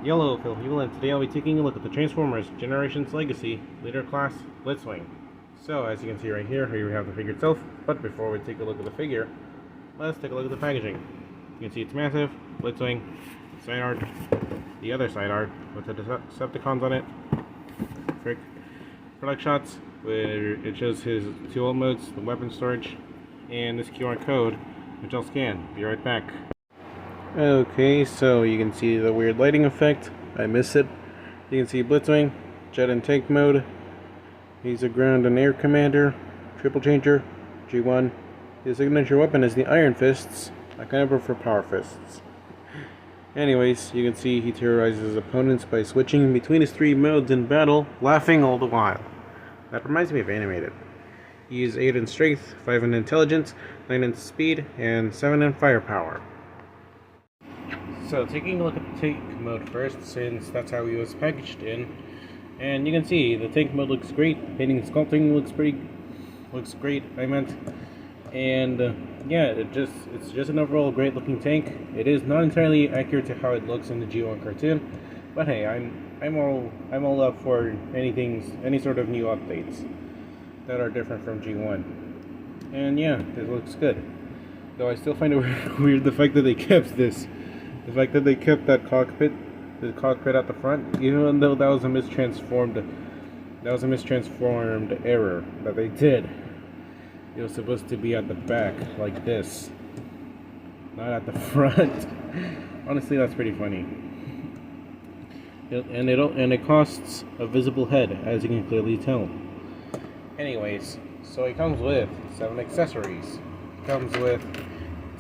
Yellow Phil Hewell, and today I'll be taking a look at the Transformers Generations Legacy Leader Class Blitzwing. So, as you can see right here, we have the figure itself, but before we take a look at the figure, let's take a look at the packaging. You can see it's massive, Blitzwing, side art, the other side art with the Decepticons on it, product shots where it shows his two ult modes, the weapon storage, and this QR code, which I'll scan. Be right back. Okay, so you can see the weird lighting effect. I miss it. You can see Blitzwing, jet and tank mode. He's a ground and air commander, triple changer, G1. His signature weapon is the Iron Fists. I kind of prefer Power Fists. Anyways, you can see he terrorizes his opponents by switching between his three modes in battle, laughing all the while. That reminds me of Animated. He is 8 in strength, 5 in intelligence, 9 in speed, and 7 in firepower. So, taking a look at the tank mode first, since that's how he was packaged in, and you can see the tank mode looks great. Painting and sculpting looks great. And yeah, it's just an overall great looking tank. It is not entirely accurate to how it looks in the G1 cartoon, but hey, I'm all up for any sort of new updates that are different from G1. And yeah, this looks good. Though I still find it weird the fact that they kept this. The fact that they kept that the cockpit at the front, even though that was a mistransformed error that they did. It was supposed to be at the back, like this, not at the front. Honestly, that's pretty funny. And it costs a visible head, as you can clearly tell. Anyways, so it comes with 7 accessories. It comes with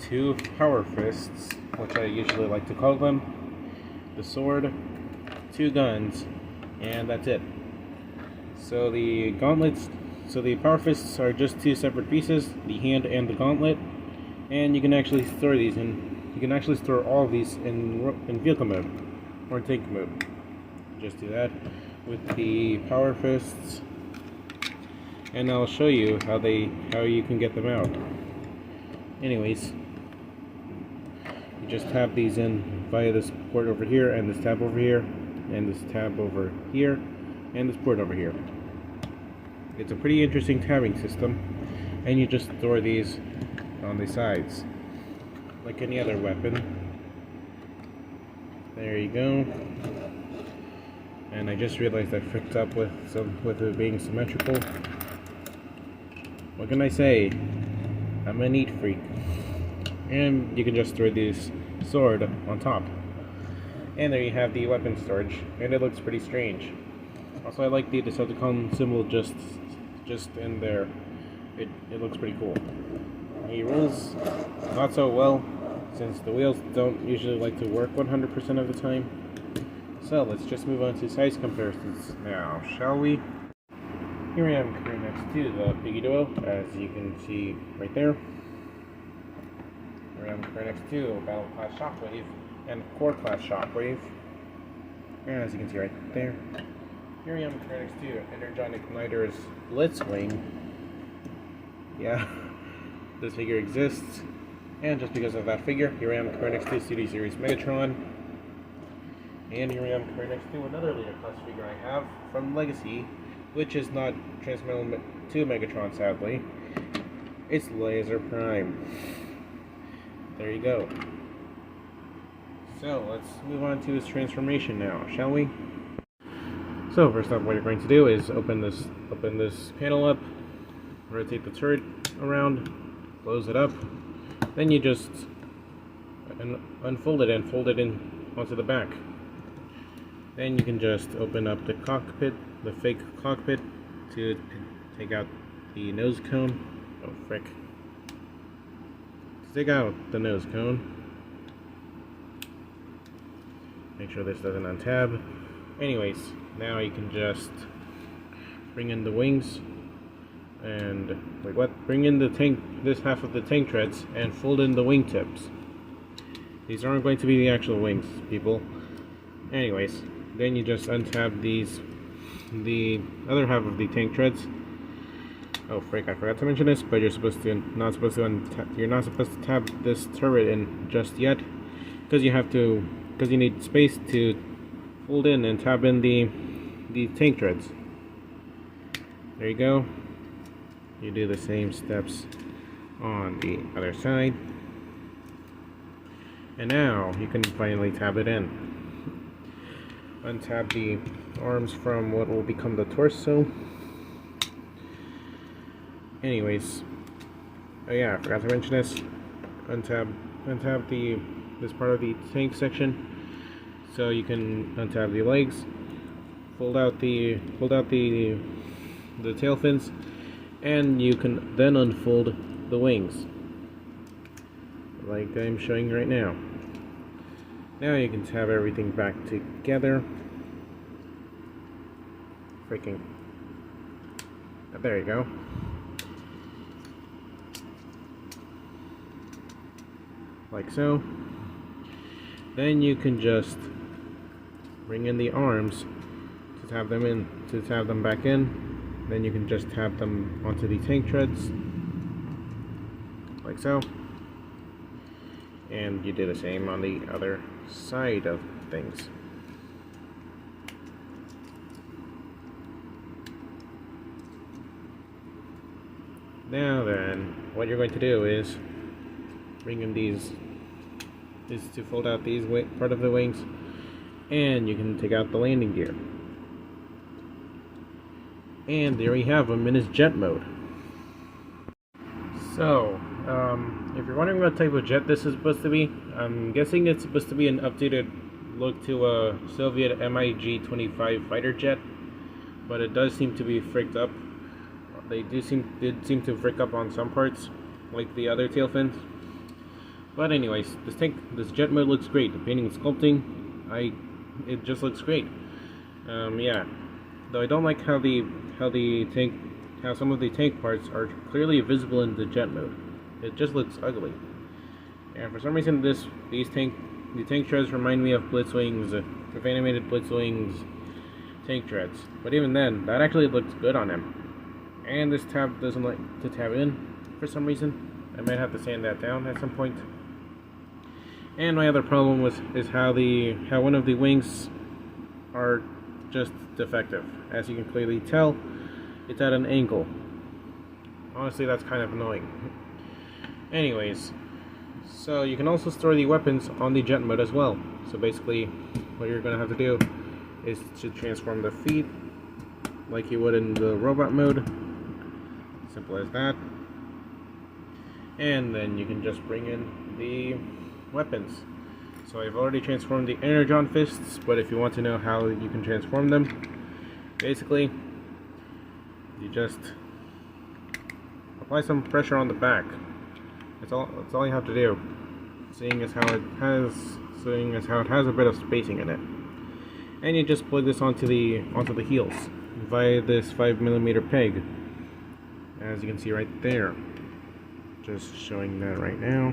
2 Power Fists, which I usually like to call them, the sword, 2 guns, and that's it. So the Power Fists are just 2 separate pieces, the hand and the gauntlet, and you can actually store these in. You can actually store all of these in vehicle mode or tank mode. Just do that with the Power Fists, and I'll show you how you can get them out. Anyways, you just tap these in via this port over here, and this tab over here, and this tab over here, and this port over here. It's a pretty interesting tabbing system, and you just store these on the sides like any other weapon. There you go. And I just realized I fricked up with it being symmetrical. What can I say? I'm a neat freak. And you can just throw this sword on top. And there you have the weapon storage, and it looks pretty strange. Also, I like the Decepticon symbol just in there. It looks pretty cool. He rules not so well, since the wheels don't usually like to work 100% of the time. So let's just move on to size comparisons now, shall we? Here I am comparing next to the Piggy Duo, as you can see right there. Here I am comparing next to Battle Class Shockwave and Core Class Shockwave. And as you can see right there. Here I am comparing next to Energon Igniter's Blitzwing. Yeah, this figure exists. And just because of that figure, here I am comparing next to CD Series Megatron. And here I am comparing next to another Leader Class figure I have from Legacy, which is not transmittal to Megatron, sadly. It's Laser Prime. There you go. So let's move on to his transformation now, shall we? So first up, what you're going to do is open this panel up, rotate the turret around, close it up, then you just unfold it and fold it in onto the back. Then you can just open up the cockpit, the fake cockpit, to take out the nose cone. Oh frick. Take out the nose cone. Make sure this doesn't untab. Anyways, now you can just bring in the wings and bring in the tank, this half of the tank treads, and fold in the wingtips. These aren't going to be the actual wings, people. Anyways, then you just untab the other half of the tank treads. Oh frick, I forgot to mention this, but you're not supposed to tab this turret in just yet, because you need space to fold in and tab in the tank treads. There you go. You do the same steps on the other side. And now you can finally tab it in. Untab the arms from what will become the torso. Anyways, oh yeah, I forgot to mention this. Untab this part of the tank section, so you can untab the legs, fold out the tail fins, and you can then unfold the wings, like I'm showing right now. Now you can tab everything back together. Freaking. There you go. Like so. Then you can just bring in the arms to tab them back in. Then you can just tab them onto the tank treads. Like so. And you do the same on the other side of things. Now then, what you're going to do is bring in to fold out these part of the wings, and you can take out the landing gear. And there we have them in his jet mode. So, if you're wondering what type of jet this is supposed to be, I'm guessing it's supposed to be an updated look to a Soviet MiG-25 fighter jet, but it does seem to be fricked up. They did seem to frick up on some parts, like the other tail fins. But anyways, this jet mode looks great. The painting and sculpting, it just looks great. Yeah. Though I don't like how some of the tank parts are clearly visible in the jet mode. It just looks ugly. And for some reason, the tank treads remind me of Blitzwing's, of animated Blitzwing's tank treads. But even then, that actually looks good on him. And this tab doesn't like to tab in for some reason. I might have to sand that down at some point. And my other problem is how one of the wings are just defective. As you can clearly tell, it's at an angle. Honestly, that's kind of annoying. Anyways, so you can also store the weapons on the jet mode as well. So basically, what you're going to have to do is to transform the feet like you would in the robot mode. Simple as that. And then you can just bring in the weapons. So I've already transformed the Energon fists, but if you want to know how you can transform them, basically you just apply some pressure on the back. That's all you have to do. Seeing as how it has a bit of spacing in it. And you just plug this onto the heels via this 5mm peg. As you can see right there. Just showing that right now.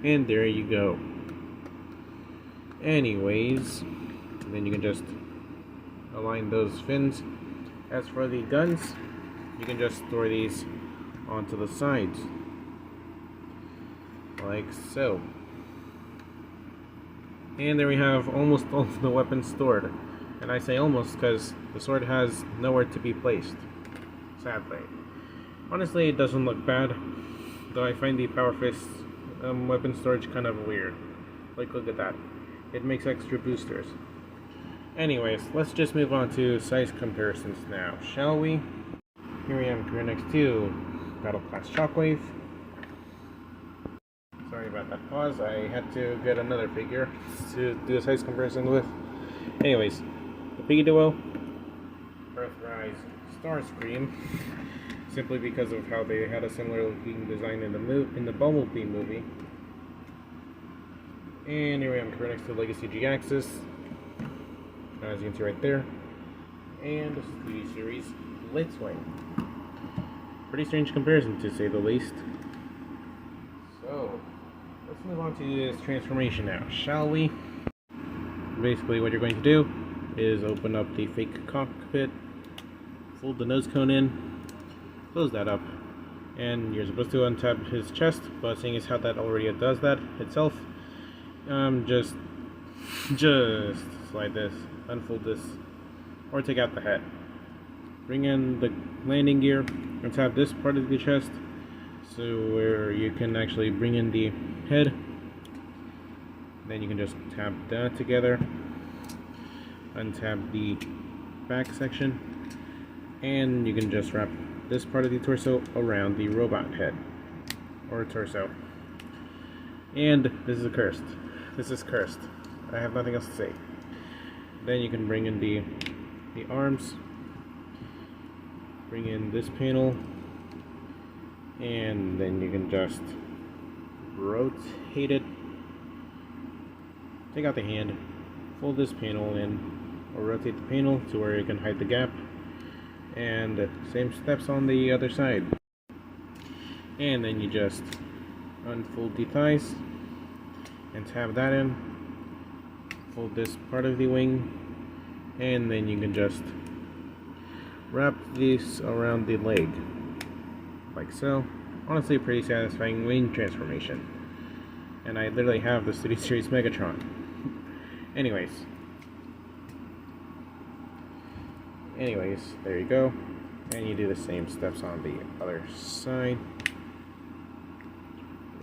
And there you go. Anyways, then you can just align those fins. As for the guns, you can just store these onto the sides. Like so. And there we have almost all of the weapons stored. And I say almost because the sword has nowhere to be placed. Sadly. Honestly, it doesn't look bad, though I find the Power Fist weapon storage kind of weird. Like, look at that. It makes extra boosters. Anyways, let's just move on to size comparisons now, shall we? Here we am compared next to Battle Class Shockwave. Sorry about that pause, I had to get another figure to do a size comparison with. Anyways, the Piggy Duo, Earthrise Starscream. Simply because of how they had a similar looking design in the Bumblebee movie. And here I am compared next to Legacy G-Axis, as you can see right there, and this is 3D series Blitzwing. Pretty strange comparison to say the least. So let's move on to this transformation now, shall we? Basically what you're going to do is open up the fake cockpit, fold the nose cone in, close that up, and you're supposed to untap his chest, but seeing as how that already does that itself, just slide this, unfold this, or take out the head. Bring in the landing gear and tap this part of the chest, so where you can actually bring in the head. Then you can just tap that together, untap the back section, and you can just wrap this part of the torso around the robot head or torso. And this is cursed. This is cursed. I have nothing else to say. Then you can bring in the arms, bring in this panel, and then you can just rotate it. Take out the hand, fold this panel in, or rotate the panel to where you can hide the gap, and same steps on the other side. And then you just unfold the thighs and tap that in, fold this part of the wing, and then you can just wrap this around the leg like so. Honestly, pretty satisfying wing transformation, and I literally have the Studio Series Megatron. Anyways, there you go, and you do the same steps on the other side.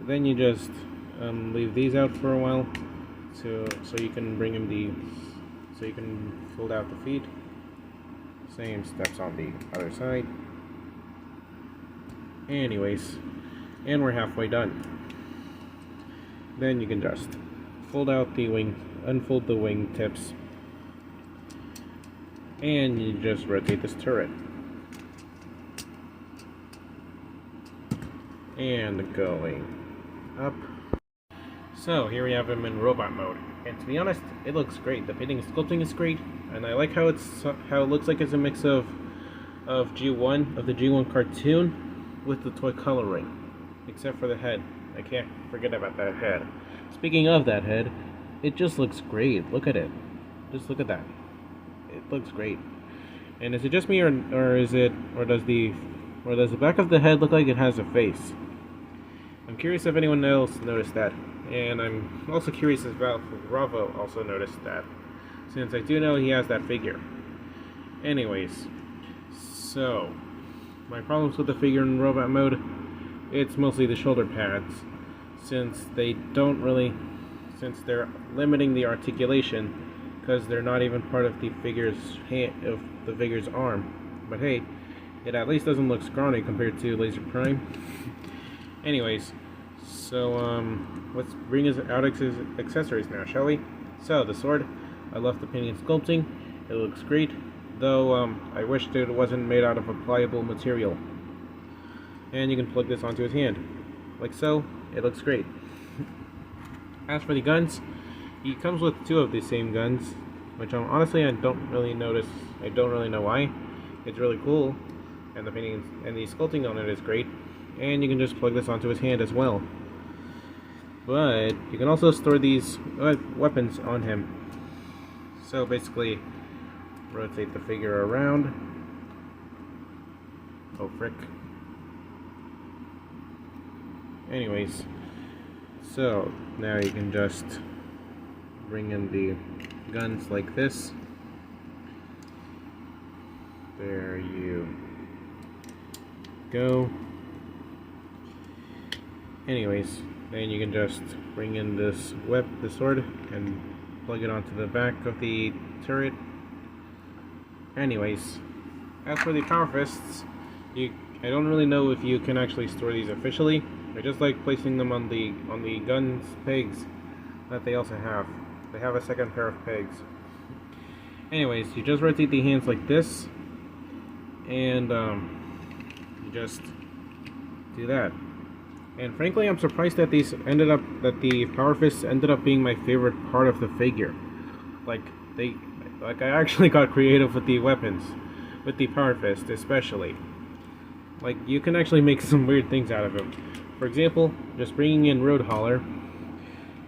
Then you just leave these out for a while, so you can bring in so you can fold out the feet. Same steps on the other side. Anyways, and we're halfway done. Then you can just fold out the wing, unfold the wing tips, and you just rotate this turret. And going up. So here we have him in robot mode, and to be honest, it looks great. The painting and sculpting is great, and I like how it looks like it's a mix of the G1 cartoon with the toy coloring, except for the head. I can't forget about that head. Speaking of that head, it just looks great. Look at it. Just look at that. It looks great. And is it just me, or does the back of the head look like it has a face? I'm curious if anyone else noticed that, and I'm also curious if Bravo also noticed that, since I do know he has that figure. Anyways, so my problems with the figure in robot mode, it's mostly the shoulder pads, since they're limiting the articulation, because they're not even part of the figure's arm. But hey, it at least doesn't look scrawny compared to Laser Prime. Anyways, so let's bring his out accessories now, shall we? So the sword, I love the painting and sculpting. It looks great, though I wished it wasn't made out of a pliable material. And you can plug this onto his hand, like so. It looks great. As for the guns, he comes with two of the same guns, which honestly I don't really notice. I don't really know why. It's really cool, and the painting and the sculpting on it is great. And you can just plug this onto his hand as well. But you can also store these weapons on him. So basically, rotate the figure around. Oh frick. Anyways, so now you can just bring in the guns like this. There you go. Anyways, then you can just bring in the sword, and plug it onto the back of the turret. Anyways, as for the power fists, I don't really know if you can actually store these officially. I just like placing them on the guns pegs that they also have. They have a second pair of pegs. Anyways, you just rotate the hands like this, and you just do that. And frankly, I'm surprised that the power fists ended up being my favorite part of the figure. I actually got creative with the weapons, with the power fist especially. Like, you can actually make some weird things out of them. For example, just bringing in Road Hauler,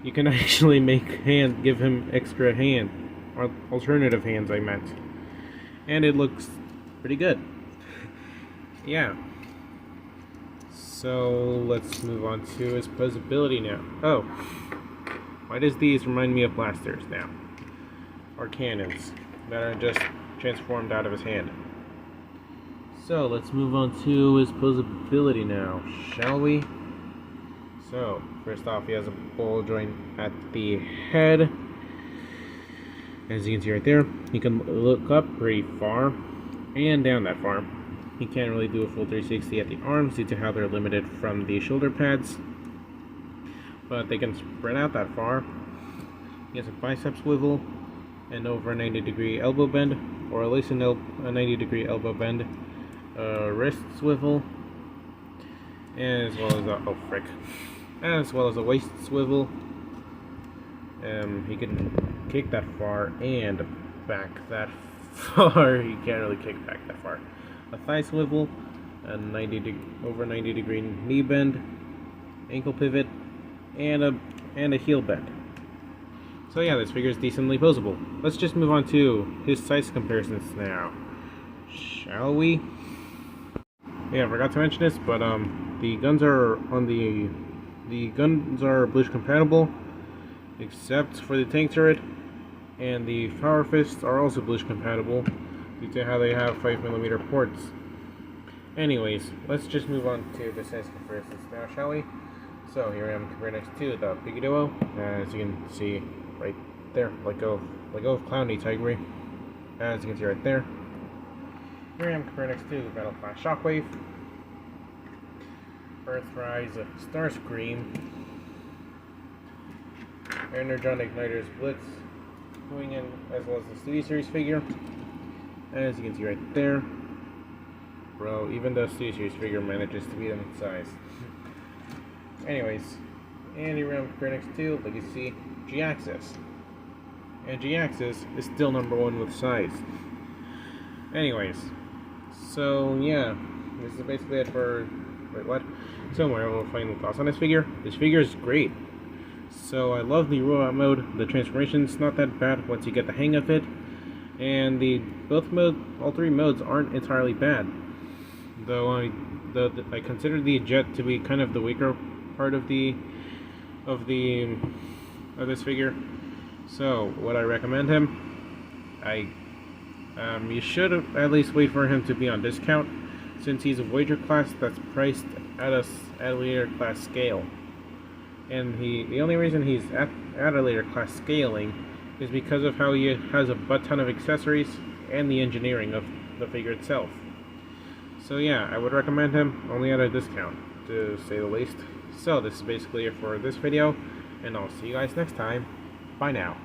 you can actually give him extra hand, or alternative hands I meant. And it looks pretty good. Yeah. So let's move on to his posability now. Oh, why does these remind me of blasters now? are cannons that are just transformed out of his hand. So let's move on to his posability now, shall we? So first off, he has a ball joint at the head. As you can see right there, he can look up pretty far and down that far. He can't really do a full 360 at the arms due to how they're limited from the shoulder pads, but they can spread out that far. He has a bicep swivel and over a 90-degree elbow bend, or at least a 90-degree elbow bend, wrist swivel, as well as a waist swivel. He can kick that far and back that far. He can't really kick back that far. A thigh swivel, a over 90-degree knee bend, ankle pivot, and a heel bend. So yeah, this figure is decently posable. Let's just move on to his size comparisons now, shall we? Yeah, I forgot to mention this, but the guns are Bluch compatible, except for the tank turret, and the power fists are also Bluch compatible due to how they have 5mm ports. Anyways, let's just move on to the size comparisons now, shall we? So here I am compared next to the Biggie Duo, as you can see right there, let go of Clowny Tigray, as you can see right there. Here I am compared next to Battle Class Shockwave, Earthrise Starscream, Energon Igniter's Blitzwing, as well as the Studio Series figure. As you can see right there, bro, even the Studio Series figure manages to beat him in size. Anyways, and here I'm compared next to Legacy G-Axis. And G-Axis is still #1 with size. Anyways, so yeah, this is basically it for, So my overall final thoughts on this figure. This figure is great. So I love the robot mode. The transformation's not that bad once you get the hang of it. And all three modes aren't entirely bad. Though I consider the jet to be kind of the weaker part of this figure. So would I recommend him? You should at least wait for him to be on discount, since he's a Voyager class that's priced at a later class scale. And the only reason he's at a later class scaling is because of how he has a butt ton of accessories and the engineering of the figure itself. So yeah, I would recommend him, only at a discount, to say the least. So this is basically it for this video, and I'll see you guys next time. Bye now.